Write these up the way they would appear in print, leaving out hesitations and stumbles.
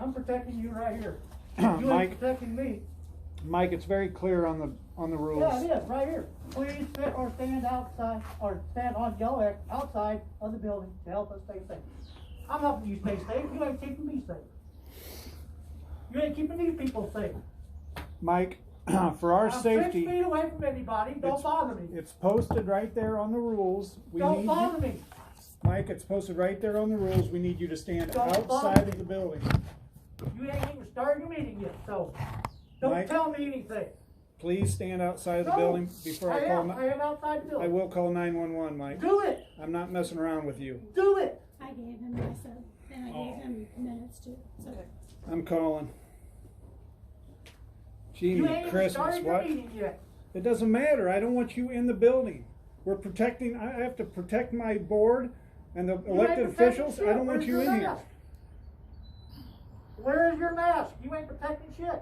I'm protecting you right here. You Mike, ain't protecting me. Mike, it's very clear on the rules. Yeah, it is, right here. Please sit or stand outside, or stand on yellow X outside of the building to help us stay safe. I'm helping you stay safe. You ain't keeping me safe. You ain't keeping these people safe. Mike, for our I'm safety, 6 feet away from anybody. Don't bother me. it's posted right there on the rules. Don't bother me. Mike, it's posted right there on the rules. We need you to stand Don't outside bother of the building. You ain't even started your meeting yet, so don't Mike, tell me anything. Please stand outside of the No, building before I call. I am outside the I building. will call 911, Mike. Do it. I'm not messing around with you. Do it. I gave him myself, and I gave him minutes too. So. I'm calling. You Gee, ain't even Christmas, started your what? meeting yet. It doesn't matter. I don't want you in the building. We're protecting, I have to protect my board and the You elected ain't protecting officials. shit. I don't want Where's you your in here. mask? Where's your mask? You ain't protecting shit.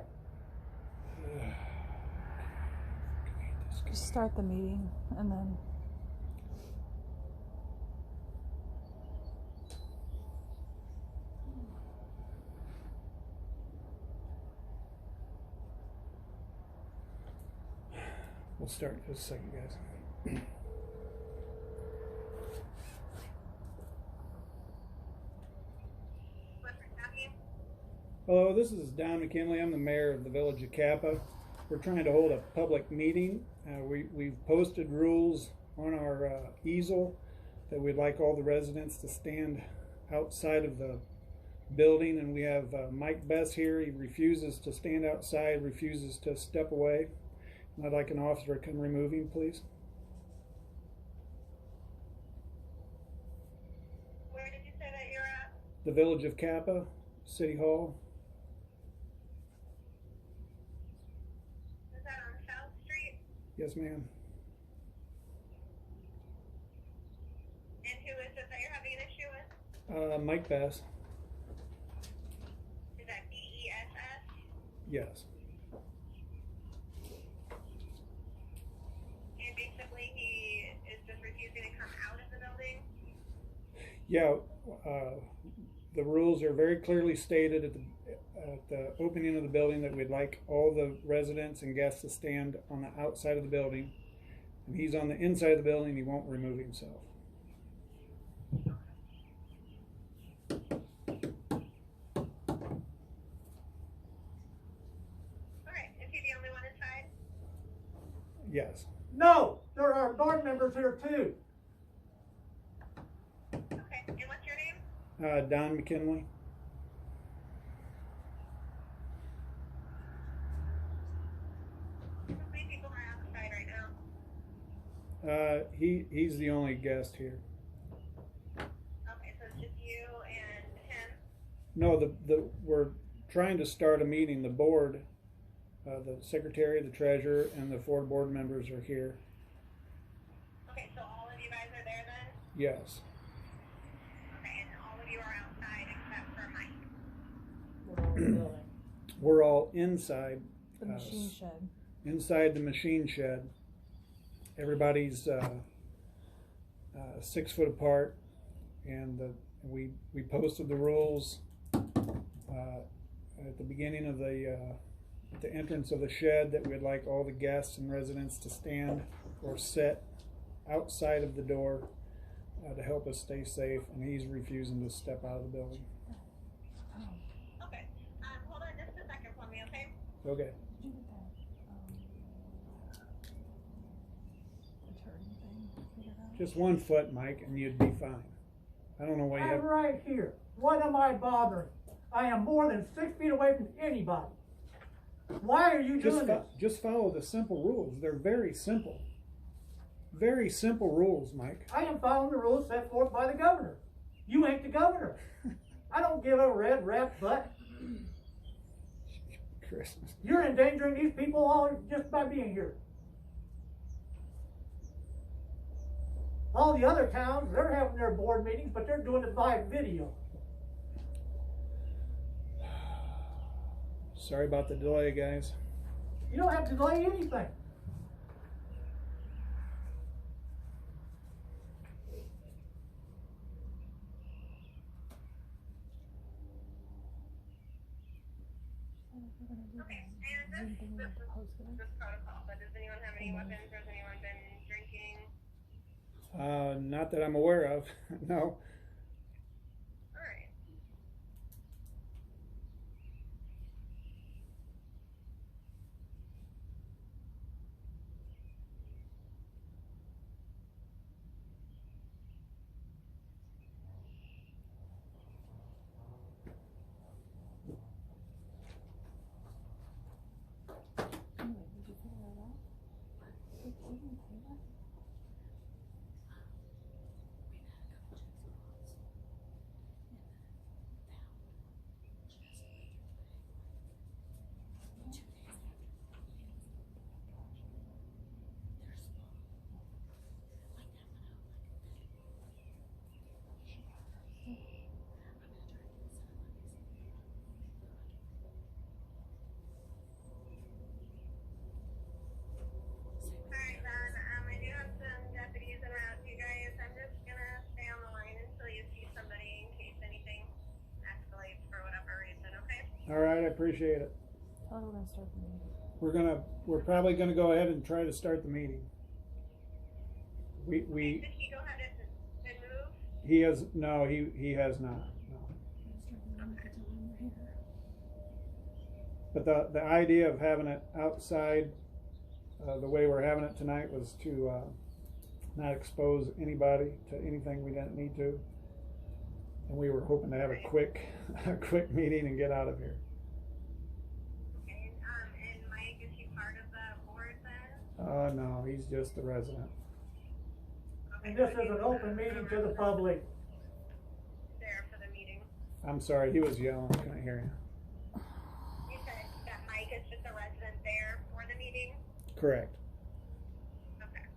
Just start the meeting and then. We'll start in just a second, guys. Hello, this is Don McKinley. I'm the mayor of the village of Kappa. We're trying to hold a public meeting. We've posted rules on our easel that we'd like all the residents to stand outside of the building, and we have Mike Bess here. He refuses to stand outside, refuses to step away. And I'd like an officer to come remove him, please. Where did you say that you're at? The village of Kappa, City Hall. Is that on South Street? Yes, ma'am. And who is it that you're having an issue with? Mike Bass. Is that B-E-S-S? Yes. And basically he is just refusing to come out of the building? Yeah, the rules are very clearly stated at the opening of the building that we'd like all the residents and guests to stand on the outside of the building. And he's on the inside of the building, he won't remove himself. Alright, is he the only one inside? Yes. No, there are board members here too. Okay, and what's your name? Don McKinley. How many people are outside right now? He's the only guest here. Okay, so it's just you and him? No, we're trying to start a meeting. The board, the secretary, the treasurer, and the 4 board members are here. Okay, so all of you guys are there then? Yes. Okay, and all of you are outside except for Mike? We're all inside. The machine shed. Inside the machine shed. Everybody's 6 foot apart, and we posted the rules at the beginning of at the entrance of the shed that we'd like all the guests and residents to stand or sit outside of the door to help us stay safe, and he's refusing to step out of the building. Okay, hold on just a second for me, okay? Okay. Did you get that attorney thing figured out? Just 1 foot, Mike, and you'd be fine. I don't know why you I'm have. right here. What am I bothering? I am more than 6 feet away from anybody. Why are you doing this? Just follow the simple rules. They're very simple. Very simple rules, Mike. I am following the rules set forth by the governor. You ain't the governor. I don't give a red rat butt. Christmas. You're endangering these people all just by being here. All the other towns, they're having their board meetings, but they're doing it by video. Sorry about the delay, guys. You don't have to delay anything. Okay, and this protocol, but does anyone have any weapons, or has anyone been drinking? Not that I'm aware of, no. Alright. Alright then, I do have some deputies en route to you guys. I'm just gonna stay on the line until you see somebody in case anything escalates for whatever reason, okay? All right, I appreciate it. Tell her we're gonna start the meeting. We're probably gonna go ahead and try to start the meeting. Did he go ahead and move? He has, no, he has not, no. But the idea of having it outside, the way we're having it tonight was to, not expose anybody to anything we didn't need to. And we were hoping to have a quick meeting and get out of here. Okay, and Mike, is he part of the board then? No, he's just a resident. And this is an open meeting to the public. There for the meeting. I'm sorry, he was yelling, I couldn't hear you. You said that Mike is just a resident there for the meeting? Correct. Okay.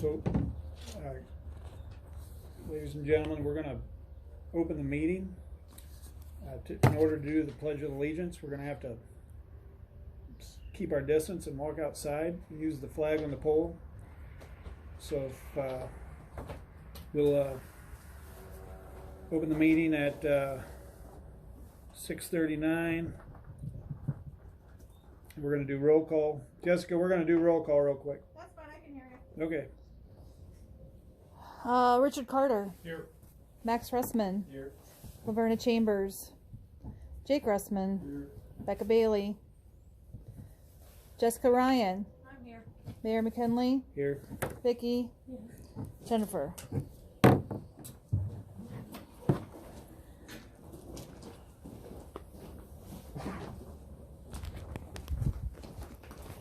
So, ladies and gentlemen, we're going to open the meeting. In order to do the Pledge of Allegiance, we're going to have to keep our distance and walk outside and use the flag on the pole. So if we'll open the meeting at 6:39. We're going to do roll call. Jessica, we're going to do roll call real quick. That's fine, I can hear you. Okay. Richard Carter. Here. Max Russman. Here. Laverna Chambers. Jake Russman. Here. Becca Bailey. Jessica Ryan. I'm here. Mayor McKinley. Here. Vicky. Jennifer.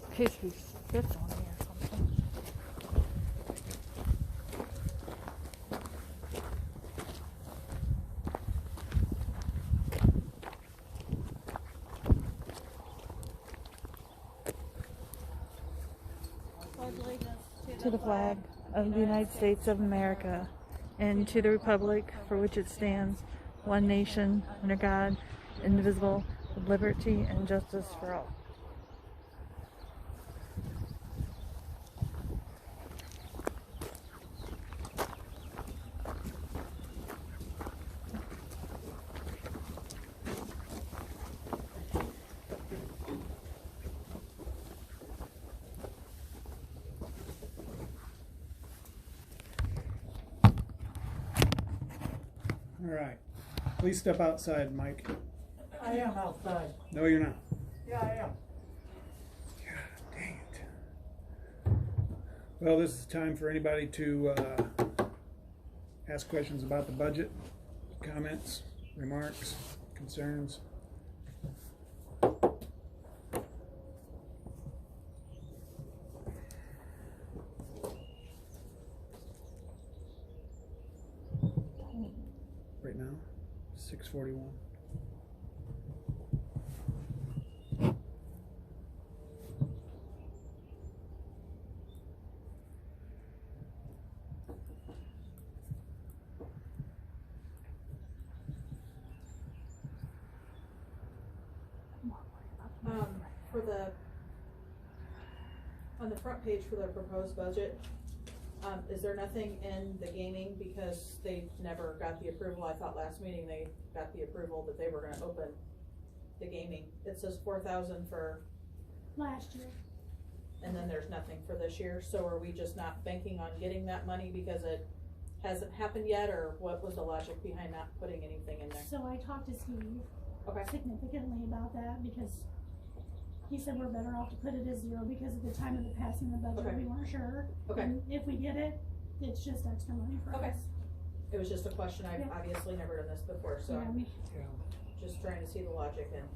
In case we skipped on me or something. To the flag of the United States of America and to the republic for which it stands, one nation, under God, indivisible, with liberty and justice for all. All right. Please step outside, Mike. I am outside. No, you're not. Yeah, I am. God dang it. Well, this is time for anybody to ask questions about the budget, comments, remarks, concerns. Right now, 6:41. on the front page for the proposed budget, is there nothing in the gaming, because they never got the approval? I thought last meeting they got the approval that they were gonna open the gaming. It says 4,000 for, Last year. and then there's nothing for this year, so are we just not banking on getting that money because it hasn't happened yet, or what was the logic behind not putting anything in there? So I talked to Steve Okay, significantly about that, because he said we're better off to put it as 0 because at the time of the passing of the budget, Okay. we weren't sure. Okay. And if we get it, it's just extra money for Okay. us. it was just a question, I've Yeah. obviously never done this before, so Yeah, I'm Yeah. just trying to see the logic and.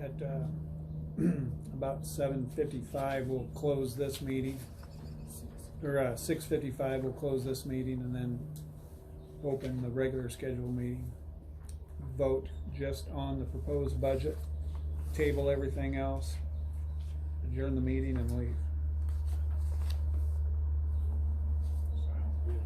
At about 7:55, we'll close this meeting. Or 6:55, we'll close this meeting and then open the regular scheduled meeting. Vote just on the proposed budget, table everything else, adjourn the meeting and leave. Sounds good.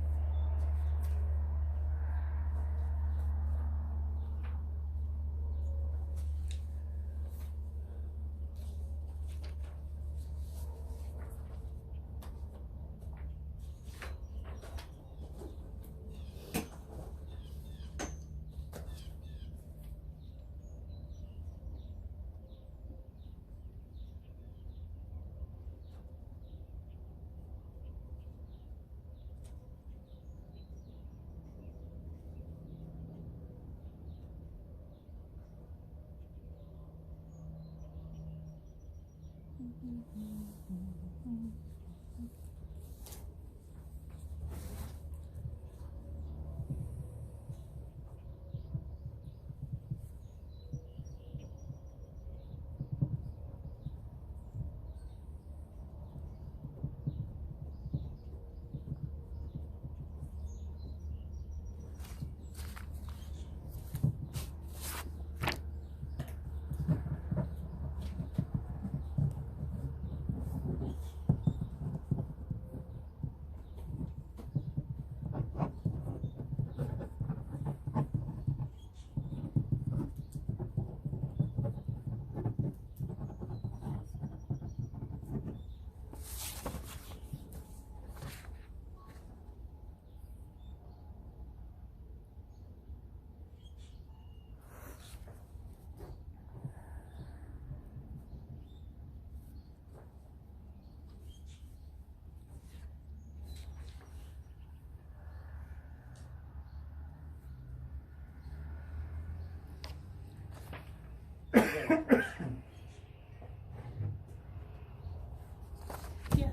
Yes.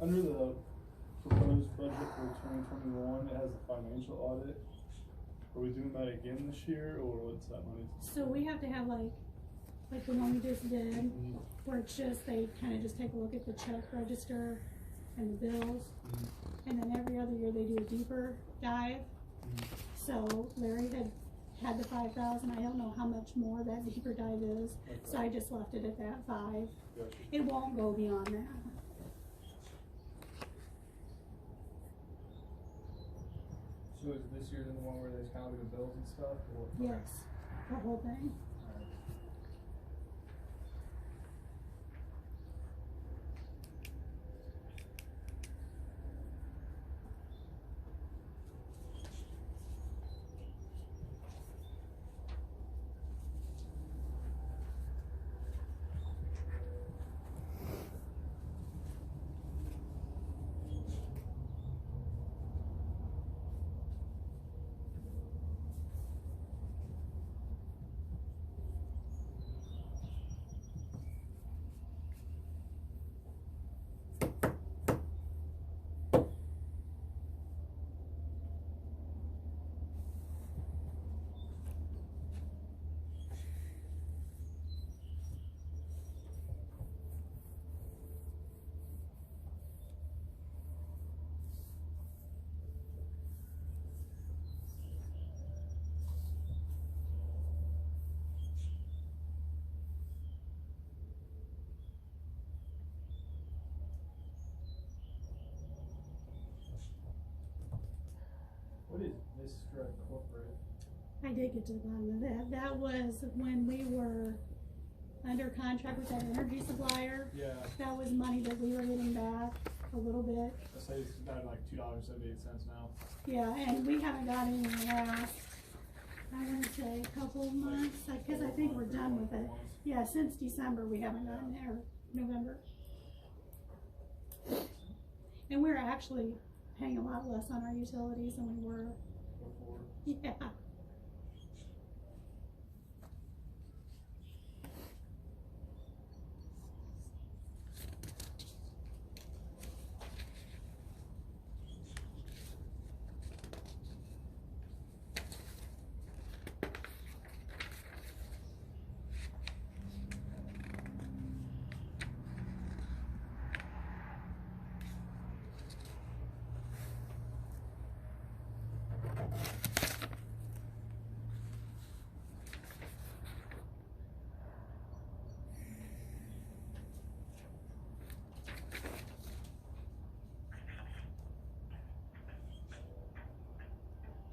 Under the proposed budget for 2021, it has a financial audit. Are we doing that again this year, or what's that money? So we have to have like the one we just did, where it's just, they kinda just take a look at the check register and the bills. And then every other year they do a deeper dive. So Larry had the 5,000, I don't know how much more that deeper dive is, so I just left it at that 5. Gotcha. It won't go beyond that. So is this year the one where they counted the bills and stuff, or? Yes, the whole thing. I did get to the bottom of that. That was when we were under contract with that energy supplier. Yeah. That was money that we were getting back a little bit. I say it's down to like $2.78 now. Yeah, and we haven't got any in the last, I want to say, a couple of months, because I think we're done with it. Yeah, since December we haven't gotten there, November. And we're actually paying a lot less on our utilities than we were. Before. Yeah.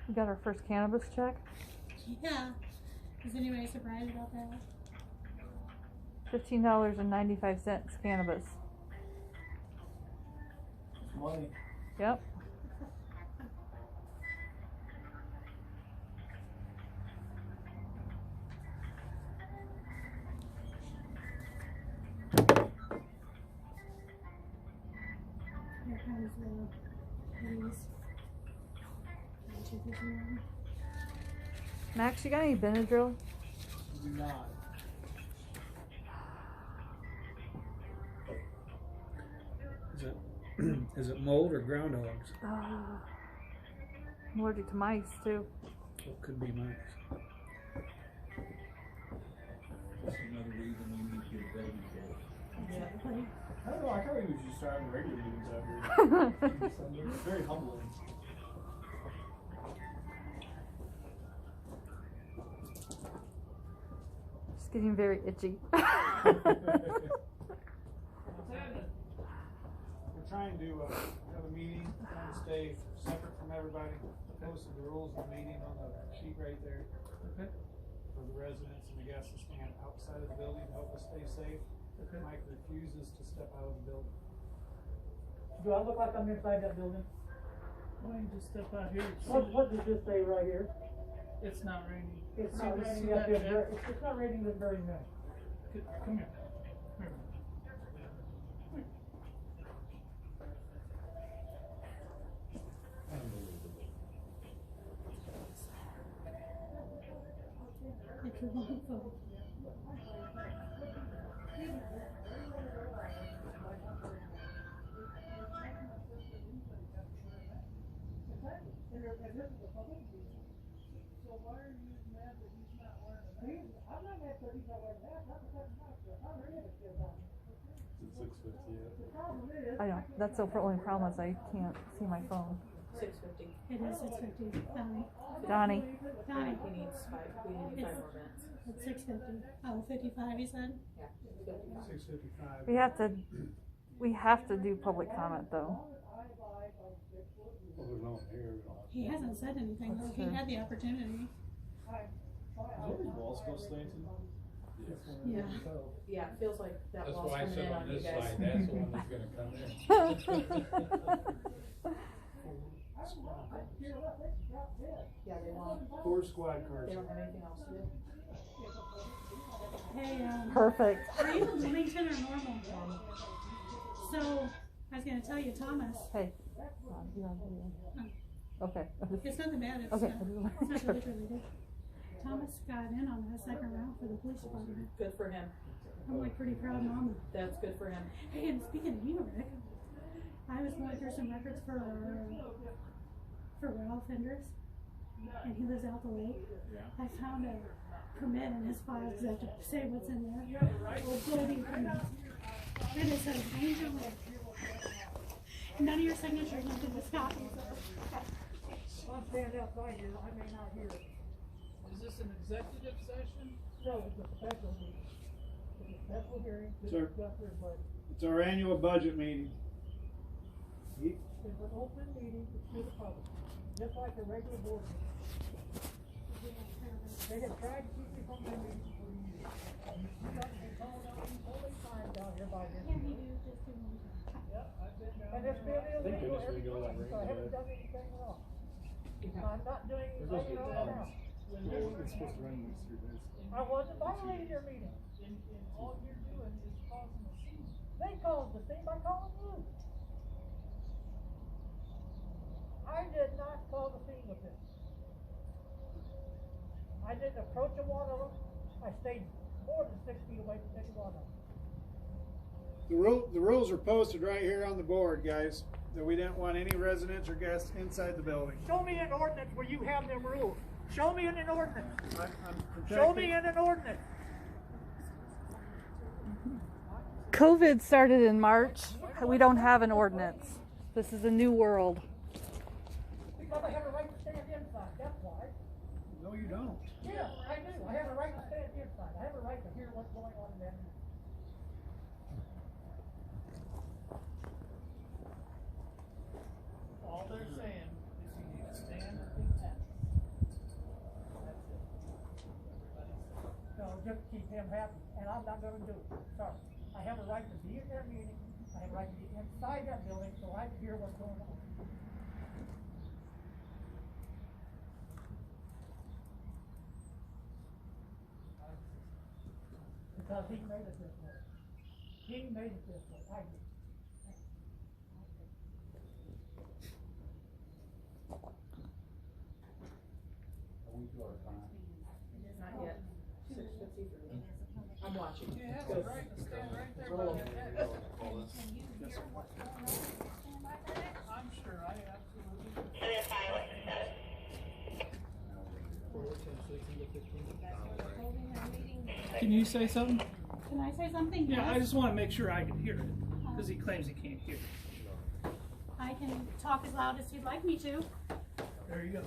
We got our first cannabis check. Yeah. Is anybody surprised about that? $15.95 cannabis. Money. Yep. Here comes the police. 251. Max, you got any Benadryl? Do not. Is it mold or groundhogs? Oh. I'm allergic to mice too. It could be mice. That's another reason we need to get a building built. Exactly. I don't know, I thought he was just having regular meetings out here. It's very humbling. Just getting very itchy. We're trying to have a meeting, trying to stay separate from everybody. Posted the rules of the meeting on the sheet right there. Okay. For the residents and the guests to stand outside of the building to help us stay safe. Okay. Mike refuses to step out of the building. Do I look like I'm inside that building? Why don't you just step out here? What does this say right here? It's not raining. It's See not this- raining see up that here, jet? it's not raining this very minute. Come here. Here. It's a long phone. It's 6:50 yet. I don't. That's the only problem is I can't see my phone. 6:50. It is 6:50. Donnie. Donnie. He needs we need 5 more minutes. It's 6:50. Oh, 55 you said? Yeah, 55. 6:55. We have to do public comment though. Well, there's no one here. We don't have He hasn't said anything though. He had the opportunity. Is these walls still slanted? Yeah. Yeah, it feels like that That's wall's why I coming said in on on you this guys. side, that's the one that's gonna come in. Yeah, they won't. 4 squad cars. They don't have anything else to do. Hey, Perfect. are you in Bloomington or normal? So, I was gonna tell you, Thomas. Hey. You're on video. Okay. It's nothing bad. It's, Okay. it's not really related. Thomas got in on that second round for the police department. Good for him. I'm like pretty proud mama. That's good for him. Hey, and speaking of you, Rick, I was going through some records for Ralph Hendricks, and he lives out the lake. I found a permit in his file because I have to say what's in there. Old building permit. And it says Angel Lake. None of your signatures, nothing was copies. I'm standing outside here, I may not hear it. Is this an executive session? No, it's a special meeting. It's a special hearing to Sir. discuss their budget. It's our annual budget meeting. It's an open meeting to the public, just like a regular board meeting. They have tried to keep me from my meetings for years. You got me called out all the time down here by this. Can he do just do one time? Yeah, I've been down And it's been there. Thank illegal goodness we every got all that time, so I rain haven't today. done anything wrong. I'm not doing There's supposed anything to be wrong now. clouds. It's supposed to rain in these 3 days. I wasn't violating their meeting. And all you're doing is causing a scene. They caused the thing by calling you. I did not cause a scene with this. I didn't approach a one of them. I stayed more than 6 feet away from any one of them. The rules are posted right here on the board, guys, that we didn't want any residents or guests inside the building. Show me an ordinance where you have them rules. Show me in an ordinance. I'm Show me protecting- in an ordinance. COVID started in March. We don't have an ordinance. This is a new world. Because I have a right to stand inside, that's why. No, you don't. Yeah, I do. I have a right to stand inside. I have a right to hear what's going on in that meeting. All they're saying is you need to stand at the end. That's it. No, just keep him happy, and I'm not gonna do it. Sorry. I have a right to be in their meeting. I have a right to be inside that building so I can hear what's going on. Because he made it this way. He made it this way. I did. Not yet. 6:53. I'm watching. You have the right to stand right there by the X. I'm sure I absolutely do. And then silence instead. Can you say something? Can I say something? Yeah, I Yes. just want to make sure I can hear it, because he claims he can't hear. I can talk as loud as you'd like me to. There you go.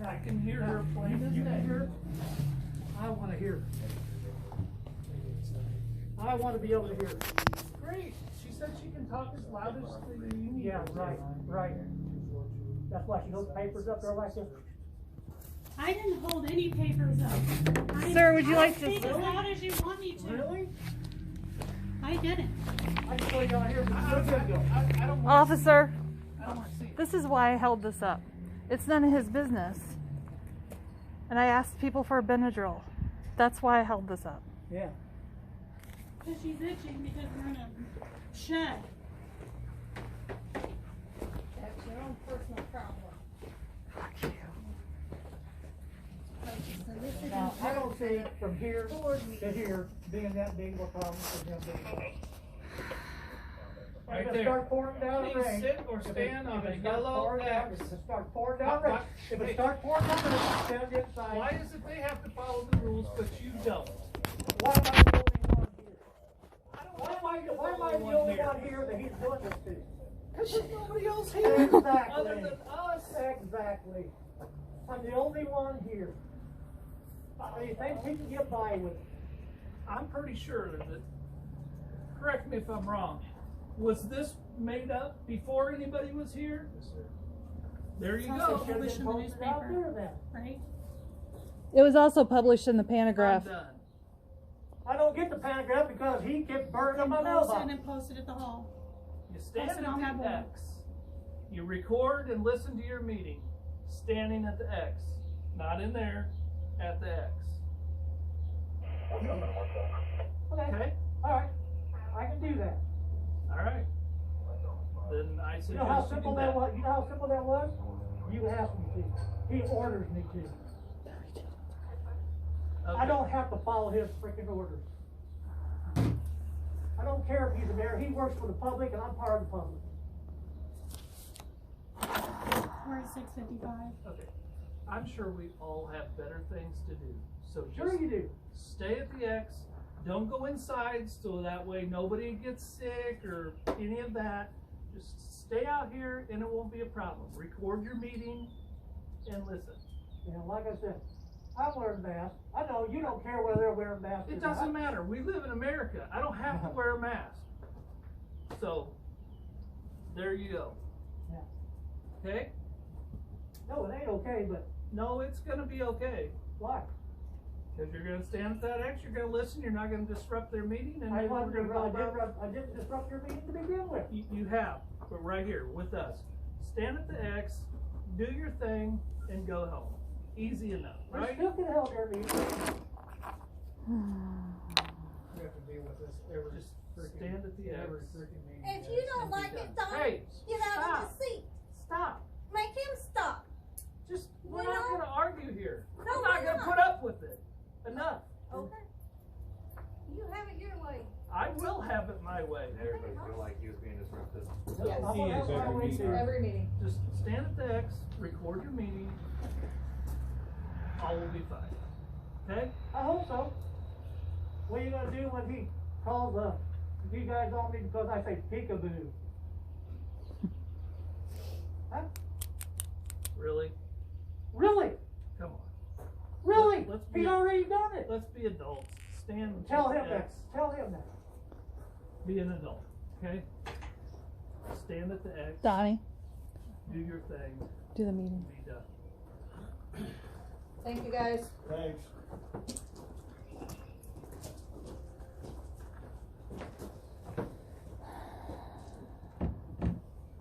I can hear her plain as You day. can hear it? I wanna hear it. I wanna be able to hear it. Great, she said she can talk as loud as you need. Yeah, right, right. That's why she holds papers up there like this. I didn't hold any papers up. Sir, would you I'll like to- speak as loud as you want me to. Really? I didn't. I can tell y'all here, but you're good though. I don't want Officer, I don't want to see it. this is why I held this up. It's none of his business. And I asked people for a Benadryl. That's why I held this up. Yeah. Because she's itching because we're in a shed. That's your own personal problem. Fuck you. Now, I don't see from here to here being that big of a problem for them being. Right If it there. start pouring down Please rain. sit or if it- stand on if it the start yellow pouring down- X. If it starts pouring down rain, if Hey. it starts pouring down rain, stand inside. Why is it they have to follow the rules, but you don't? Why am I the only one here? I don't Why am I the only only here. one here that he's doing this to? Because there's nobody else here Exactly. other than us. Exactly. I'm the only one here. You think he can get by with it? I'm pretty sure that, correct me if I'm wrong, was this made up before anybody was here? There you It's also go. published in the Posted out there newspaper, then. right? It was also published in the I'm pantograph. done. I don't get the pantograph because he kept burning And my posted mailbox. and posted at the hall. You stand Posted on that at the board. X. You record and listen to your meeting, standing at the X. Not in there, at the X. Okay? Alright, I can do that. Alright. Then I You know how suggest you simple do that that. was? You know how simple that was? You asked me to. He orders me to. I Okay. don't have to follow his freaking orders. I don't care if he's the mayor. He works for the public and I'm part of the public. We're at 6:55. Okay. I'm sure we all have better things to do. So Sure just you do. stay at the X. Don't go inside so that way nobody gets sick or any of that. Just stay out here and it won't be a problem. Record your meeting and listen. You know, like I said, I'm wearing masks. I know you don't care whether they're wearing masks. It or not. doesn't matter. We live in America. I don't have to wear a mask. So, there you go. Yeah. Okay? No, it ain't okay, but No, it's gonna be okay. Why? Because you're gonna stand at that X, you're gonna listen, you're not gonna disrupt their meeting, and I then we're wasn't, gonna go about. I didn't disrupt your meeting to begin with. You have, but right here with us. Stand at the X, do your thing, and go home. Easy enough, We're right? still gonna help your meeting. We have to deal with this every Just freaking, stand at the every X. freaking meeting. If guys. you don't and be like done. it, Don, Hey, get out stop. of the seat. Stop. Make him stop. Just, we're You not know? gonna argue here. No, I'm not we're gonna not. put up with it. Enough. Okay. You have it your way. I will have it my way. Everybody feel like he was being disruptive. I'm gonna have my way too. Every meeting. Just stand at the X, record your meeting. All will be fine. Okay? I hope so. What are you gonna do when he calls you guys on me because I say peekaboo? Huh? Really? Really? Come on. Really? Let's be- He's already done it. Let's be adults. Stand and Tell take him the that. X. Tell him that. Be an adult. Okay? Stand at the X. Donnie, Do your thing. do the meeting. Be done. Thank you, guys. Thanks.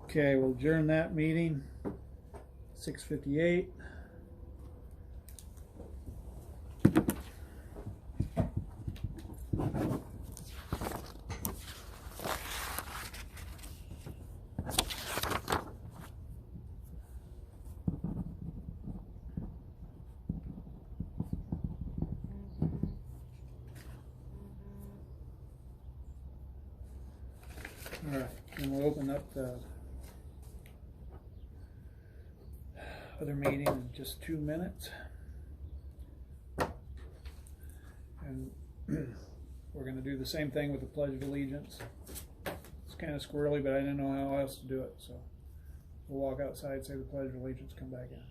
Okay, we'll adjourn that meeting, 6:58. All right, and we'll open up the other meeting in just 2 minutes. And we're gonna do the same thing with the Pledge of Allegiance. It's kind of squirrely, but I didn't know how else to do it, so we'll walk outside, say the Pledge of Allegiance, come back in.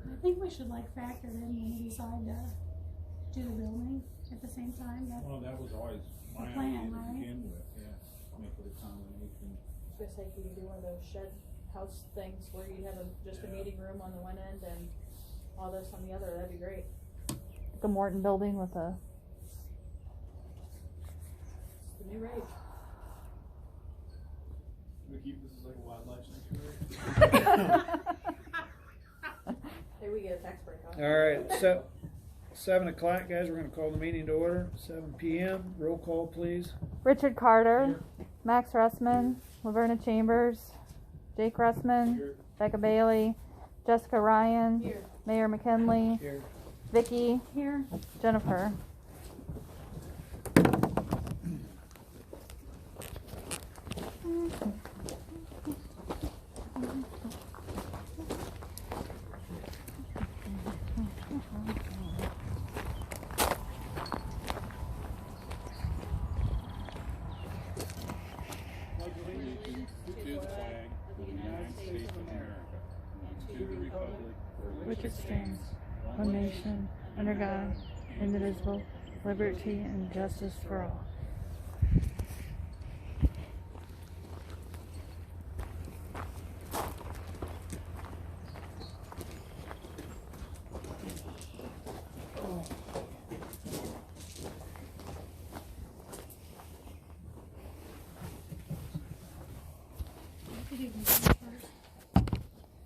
I think we should like factor in when we decide to do the building at the same time. Well, that was always my The plan, idea to right? begin with, yeah, make it a combination. I was gonna say, could you do one of those shed house things where you have just a meeting room on the one end and all this on the other? That'd be great. The Morton building with a, It's the new rage. We keep this as like a wildlife sanctuary. Maybe we get a tax break on it. All right, so 7 o'clock, guys, we're gonna call the meeting to order, 7 p.m. Roll call, please. Richard Carter, Max Russman, Laverna Chambers, Jake Russman, Here. Becca Bailey, Jessica Ryan, Here. Mayor McKinley, Here. Vicky, Here. Jennifer. Pledge allegiance to the flag of the United States of America, and to the republic for Which it stands, one nation, under God, indivisible, liberty and justice for all. You have to do public input first.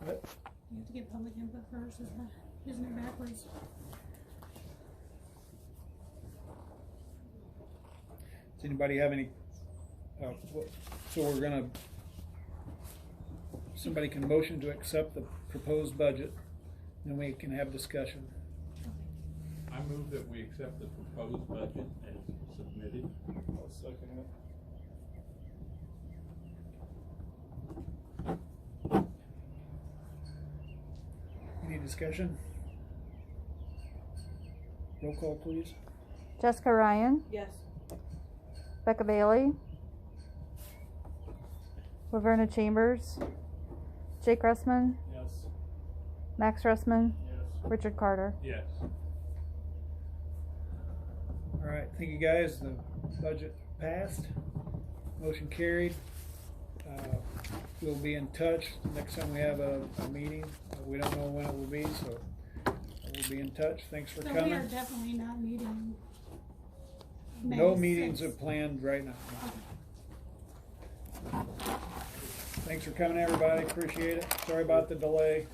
What? You have to get public input first, isn't it backwards? Does anybody have any, so we're gonna, somebody can motion to accept the proposed budget, then we can have discussion. I move that we accept the proposed budget as submitted. I'll second it. discussion? Roll call, please. Jessica Ryan, Yes. Becca Bailey, Laverna Chambers, Jake Russman, Yes. Max Russman, Yes. Richard Carter. Yes. All right, thank you guys. The budget passed. Motion carried. We'll be in touch next time we have a meeting. We don't know when it will be, so we'll be in touch. Thanks for So coming. we are definitely not meeting. No May meetings 6th. are planned right now. Thanks for coming, everybody. Appreciate it. Sorry about the delay.